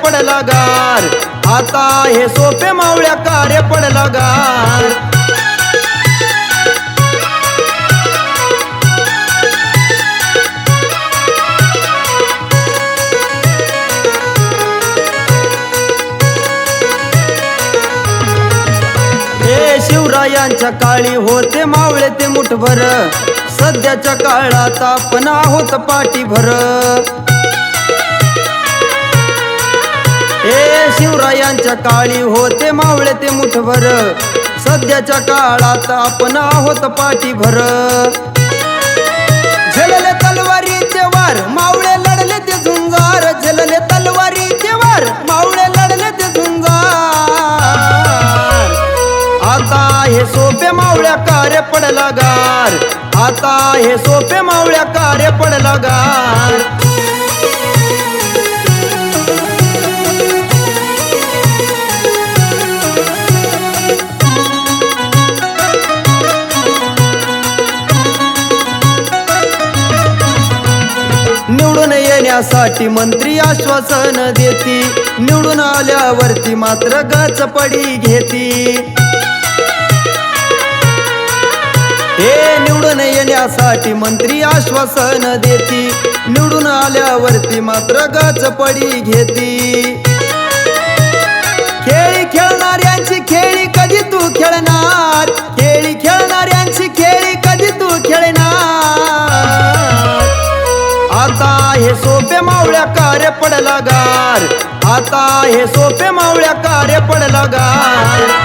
पडला गार, आता हे सोपे मावळ्या कार्य पडला गार. शिवरायांच्या काळी होते मावळे ते मुठभर, सध्याच्या काळात आपण आहोत पाठीभर. शिवरायांच्या काळी होते मावळे ते मुठभर, सध्याच्या काळात आपण आहोत पाठीभर. झेलले तलवारीचे वार मावळे लढले ते झुंजार, झेलले तलवारीचे वार मावळे लढले ते झुंजार. आता हे सोपे मावळ्या कार्य पडला गार, आता हे सोपे मावळ्या कार्य पडला गार. निवडून येण्यासाठी मंत्री आश्वासन देती, निवडून आल्यावरती मात्र गचपडी घेती. निवडून येण्यासाठी मंत्री आश्वासन देती, निवडून आल्यावरती मात्र गचपडी घेती. खेळी खेळणाऱ्यांची खेळी कधी तू खेळणार, खेळी खेळणाऱ्यांची खेळी कधी तू खेळणार. आता हे सोपे मावळ्या कार्य पडला गार, आता हे सोपे मावळ्या कार्य पडला गार.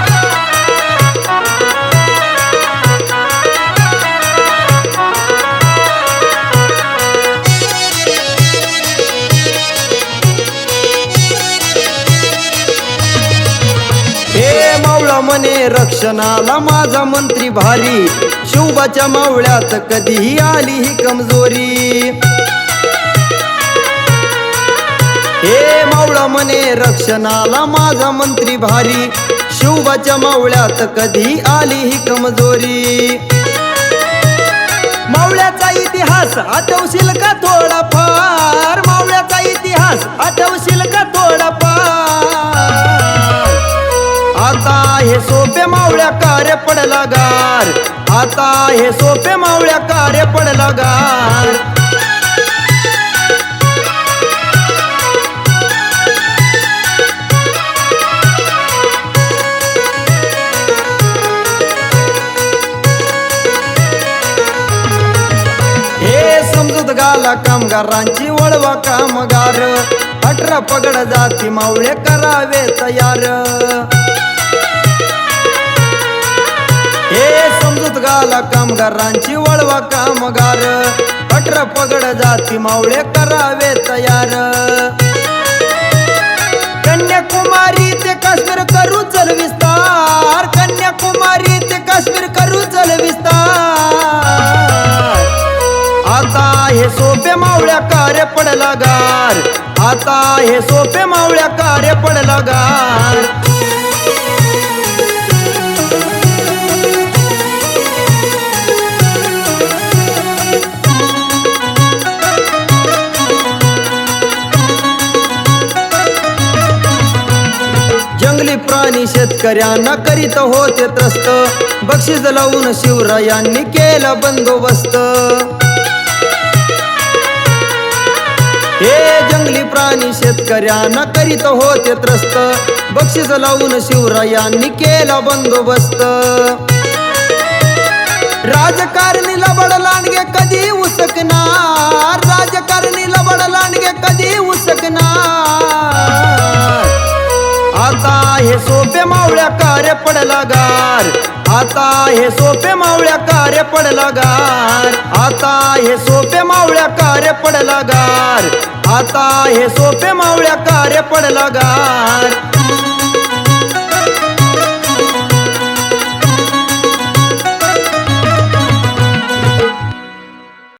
मावळा म्हणे रक्षणाला माझा मंत्री भारी, शिवबाच्या मावळ्यात कधीही आली ही कमजोरी. मावळा म्हणे रक्षणाला माझा मंत्री भारी, शिवबाच्या मावळ्यात कधी आली ही कमजोरी. मावळ्याचा इतिहास आठवशील का थोडाफार, मावळ्याचा इतिहास आठवशील का थोडाफार. आता हे सोपे मावळ्या कार्य पडला गार, आता हे सोपे मावळ्या कार्य पडला गार. समजूत गाला कामगारांची वळवा कामगार, 18 पगड जाती मावळे करावे तयार. समजूत गाला कामगारांची वळवा कामगार, 18 पगड जाती मावळे करावे तयार. कन्याकुमारी ते काश्मीर करू चल विस्तार, कन्याकुमारी ते काश्मीर करू चल विस्तार. आता हे सोपे मावळ्या कार्य पडला गार, आता हे सोपे मावळ्या कार्य पडला गार. जंगली प्राणी शेतकऱ्यांना करीत होते त्रस्त, बक्षीस लावून शिवरायांनी केला बंदोबस्त. जंगली प्राणी शेतकऱ्यांना करीत होते त्रस्त, बक्षीस लावून शिवरायांनी केला बंदोबस्त. राजकारणी लबड लांडगे कधी उसकणार, राजकारणी लबड लांडगे कधी उसकणार. आता हे सोपे मावळ्या कार्य पडला गार, आता हे सोपे मावळ्या कार्य पडला गार, आता हे सोपे मावळ्या कार्य पडला गार, आता हे सोपे मावळ्या कार्य पडला गार.